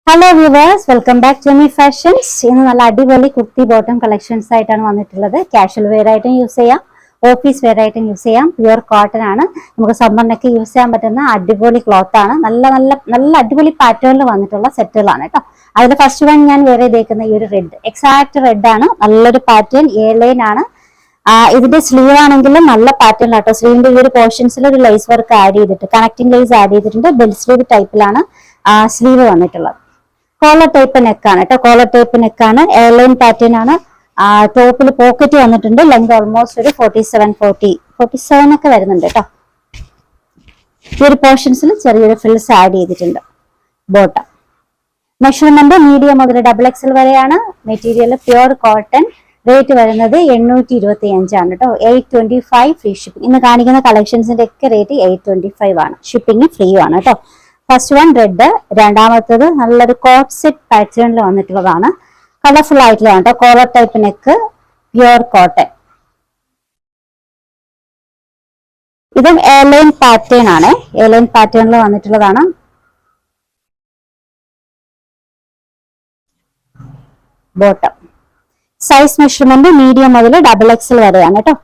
Hello viewers, welcome back to me fashions. ഇന്ന് നല്ല അടിപൊളി കുർത്തി ബോട്ടം കളക്ഷൻസ് ആയിട്ടാണ് വന്നിട്ടുള്ളത്. കാഷ്വൽ വെയർ ആയിട്ടും യൂസ് ചെയ്യാം, ഓഫീസ് വെയർ ആയിട്ടും യൂസ് ചെയ്യാം. പ്യുവർ കോട്ടൺ ആണ്. നമുക്ക് സമ്മറിനൊക്കെ യൂസ് ചെയ്യാൻ പറ്റുന്ന അടിപൊളി ക്ലോത്ത് ആണ്. നല്ല നല്ല നല്ല അടിപൊളി പാറ്റേണിൽ വന്നിട്ടുള്ള സെറ്റുകളാണ് കേട്ടോ. അതിൽ ഫസ്റ്റ് വൺ ഞാൻ വെയർ ചെയ്തേക്കുന്ന ഈ ഒരു റെഡ്, എക്സാക്ട് റെഡ് ആണ്. നല്ലൊരു പാറ്റേൺ, എ ലൈൻ ആണ്. ഇതിന്റെ സ്ലീവ് ആണെങ്കിലും നല്ല പാറ്റേൺ ആട്ടോ. സ്ലീവിന്റെ ഈ ഒരു പോർഷൻസിൽ ഒരു ലേസ് വർക്ക് ആഡ് ചെയ്തിട്ട്, കണക്റ്റിംഗ് ലേസ് ആഡ് ചെയ്തിട്ടുണ്ട്. ബെൽ സ്ലീവ് ടൈപ്പിലാണ് സ്ലീവ് വന്നിട്ടുള്ളത്. കോളർ ടൈപ്പ് നെക്കാണ് കേട്ടോ. കോളർ ടൈപ്പ് നെക്കാണ്, എയർലൈൻ പാറ്റേൺ ആണ്. ടോപ്പിൽ പോക്കറ്റ് വന്നിട്ടുണ്ട്. ലെങ്ത് ഓൾമോസ്റ്റ് ഒരു 47 ഒക്കെ വരുന്നുണ്ട് കേട്ടോ. ഈ ഒരു പോർഷൻസിൽ ചെറിയൊരു ഫ്രിൽസ് ആഡ് ചെയ്തിട്ടുണ്ട്. ബോട്ടം മെഷർമെന്റ് മീഡിയം മുതൽ XXL വരെയാണ്. Material pure cotton. റേറ്റ് വരുന്നത് 825 ആണ് കേട്ടോ. 825 ഫ്രീ ഷിപ്പിംഗ്. ഇന്ന് കാണിക്കുന്ന കളക്ഷൻസിന്റെ ഒക്കെ റേറ്റ് 825 ആണ്. ഷിപ്പിംഗ് ഫ്രീ ആണ് കേട്ടോ. ഫസ്റ്റ് വൺ റെഡ്, രണ്ടാമത്തത് നല്ലൊരു കോട്ട് സെറ്റ് പാറ്റേണിൽ വന്നിട്ടുള്ളതാണ്. കളർഫുൾ ആയിട്ടുള്ളതാണ് കേട്ടോ. Collar type neck, pure cotton. ഇതും എയർലൈൻ പാറ്റേൺ ആണ്. എയർലൈൻ പാറ്റേണിൽ വന്നിട്ടുള്ളതാണ്. ബോട്ടം സൈസ് മെഷർമെന്റ് മീഡിയം മുതൽ XXL വരെയാണ് കേട്ടോ.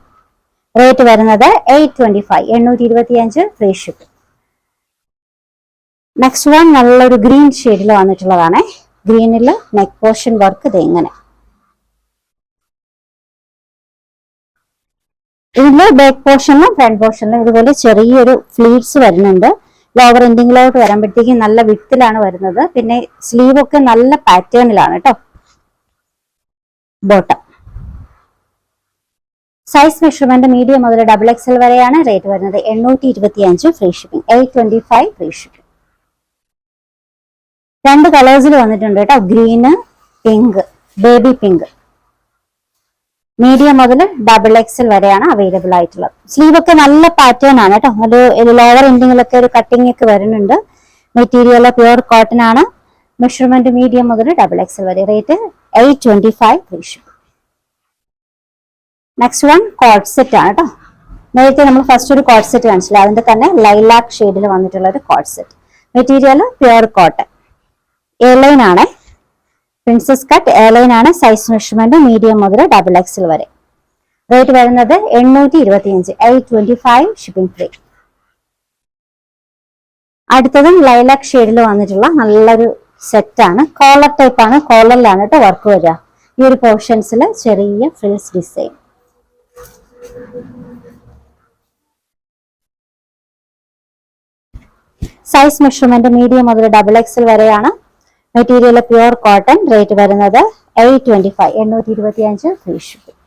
റേറ്റ് വരുന്നത് 825 ഫ്രീ ഷിപ്പിംഗ്. നെക്സ്റ്റ് വൺ നല്ലൊരു ഗ്രീൻ ഷെയ്ഡിൽ വന്നിട്ടുള്ളതാണ്. ഗ്രീനിൽ നെക്ക് പോർഷൻ വർക്ക് ഇത് ഇങ്ങനെ. ഇതിന്റെ ബാക്ക് പോർഷനിലും ഫ്രണ്ട് പോർഷനിലും ഇതുപോലെ ചെറിയൊരു ഫ്ലീറ്റ്സ് വരുന്നുണ്ട്. ലോവർ എൻഡിങ്ങിലോട്ട് വരുമ്പോഴത്തേക്കും നല്ല വിത്തിലാണ് വരുന്നത്. പിന്നെ സ്ലീവ് ഒക്കെ നല്ല പാറ്റേണിലാണ് കേട്ടോ. ബോട്ടം സൈസ് മെഷർമെന്റ് മീഡിയം മുതൽ XXL വരെയാണ്. റേറ്റ് വരുന്നത് 825 ഫ്രീ ഷിപ്പിംഗ്. 825 free shipping. രണ്ട് കളേഴ്സിൽ വന്നിട്ടുണ്ട് കേട്ടോ. Green, pink, baby pink. Medium മുതൽ XXL വരെയാണ് അവൈലബിൾ ആയിട്ടുള്ളത്. സ്ലീവ് ഒക്കെ നല്ല പാറ്റേൺ ആണ് കേട്ടോ. ഒരു ലോവർ എൻഡിങ്ങിലൊക്കെ ഒരു കട്ടിംഗ് ഒക്കെ വരുന്നുണ്ട്. മെറ്റീരിയൽ പ്യുവർ കോട്ടൺ ആണ്. മെഷർമെന്റ് മീഡിയം മുതൽ XXL വരെ. Rate 825 free shipping. Next one coat set ആണ് കേട്ടോ. നേരത്തെ നമ്മൾ ഫസ്റ്റ് ഒരു കോട്ട് സെറ്റ് കാണിച്ചില്ല, അതിന്റെ തന്നെ ലൈലാക്ക് ഷെയ്ഡിൽ വന്നിട്ടുള്ള ഒരു coat set. Material pure cotton. Airline ആണ്. പ്രിൻസസ് കട്ട് എയർലൈൻ ആണ്. സൈസ് മെഷർമെന്റ് മീഡിയം മുതൽ XXL വരെ. റേറ്റ് വരുന്നത് 825. 825 ഷിപ്പിംഗ് ഫ്രീ. അടുത്തതും ലൈലാക്ക് ഷെയ്ഡിൽ വന്നിട്ടുള്ള നല്ലൊരു സെറ്റ് ആണ്. കോളർ ടൈപ്പ് ആണ്. കോളറിലാണ് കേട്ടോ വർക്ക് വരിക. ഈ ഒരു പോർഷൻസിൽ ചെറിയ frills design. Size measurement medium മുതൽ XXL വരെയാണ്. Material pure cotton. റേറ്റ് വരുന്നത് 825 ഫ്രീ ഷിപ്പിംഗ്.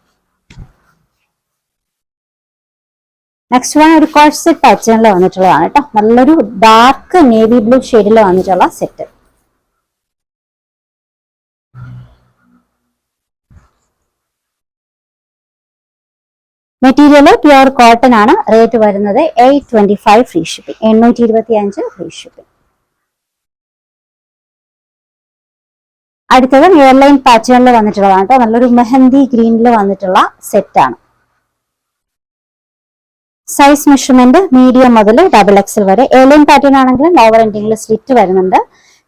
നെക്സ്റ്റ് വൺ ഒരു കോട്ട് സെറ്റ് പാറ്റേണിൽ വന്നിട്ടുള്ളതാണ് കേട്ടോ. നല്ലൊരു ഡാർക്ക് നേവി ബ്ലൂ ഷെയ്ഡിൽ വന്നിട്ടുള്ള സെറ്റ്. മെറ്റീരിയൽ പ്യുവർ കോട്ടൺ ആണ്. റേറ്റ് വരുന്നത് 825 ഫ്രീ ഷിപ്പിംഗ്. 825 free shipping. അടുത്തത് എയർലൈൻ പാറ്റേണിൽ വന്നിട്ടുള്ളതാണ് കേട്ടോ. നല്ലൊരു മെഹന്തി ഗ്രീനിൽ വന്നിട്ടുള്ള സെറ്റ് ആണ്. സൈസ് മെഷർമെന്റ് മീഡിയം മുതൽ XXL വരെ. എയർലൈൻ പാറ്റേൺ ആണെങ്കിൽ ലോവർ എൻഡിങ്ങിൽ സ്ലിറ്റ് വരുന്നുണ്ട്.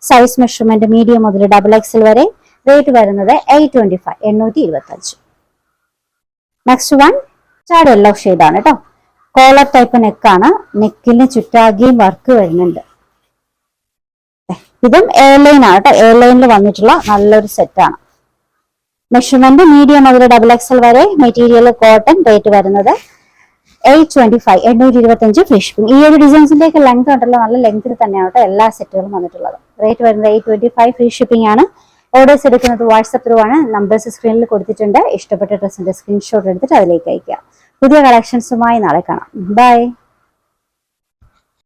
സൈസ് മെഷർമെന്റ് മീഡിയം മുതൽ XXL വരെ. റേറ്റ് വരുന്നത് 825. 825. നെക്സ്റ്റ് വൺ ചാട് യെല്ലോ ഷെയ്ഡ് ആണ് കേട്ടോ. കോളർ ടൈപ്പ് നെക്കാണ്. നെക്കിന് ചുറ്റാകിയും വർക്ക് വരുന്നുണ്ട്. ഇതും എയർലൈൻ ആണ് കേട്ടോ. എയർലൈനിൽ വന്നിട്ടുള്ള നല്ലൊരു സെറ്റ് ആണ്. മെഷർമെന്റ് മീഡിയം മുതൽ XXL വരെ. Material cotton. റേറ്റ് വരുന്നത് 825. 825 ഫ്രീ ഷിപ്പിംഗ്. ഈ ഒരു ഡിസൈൻസിന്റെ ഒക്കെ ലെങ്ത് ഉണ്ടല്ലോ, നല്ല ലെങ്ത്തിൽ തന്നെയാണ് കേട്ടോ എല്ലാ സെറ്റുകളും വന്നിട്ടുള്ളത്. റേറ്റ് വരുന്നത് 825 ഫ്രീ ഷിപ്പിംഗ് ആണ്. ഓർഡേഴ്സ് എടുക്കുന്നത് വാട്സ്ആപ്പ് ത്രൂ ആണ്. നമ്പേഴ്സ് സ്ക്രീനിൽ കൊടുത്തിട്ടുണ്ട്. ഇഷ്ടപ്പെട്ട ഡ്രസ്സിന്റെ സ്ക്രീൻഷോട്ട് എടുത്തിട്ട് അതിലേക്ക് അയക്കുക. പുതിയ കളക്ഷൻസുമായി നാളെ കാണാം. ബൈ.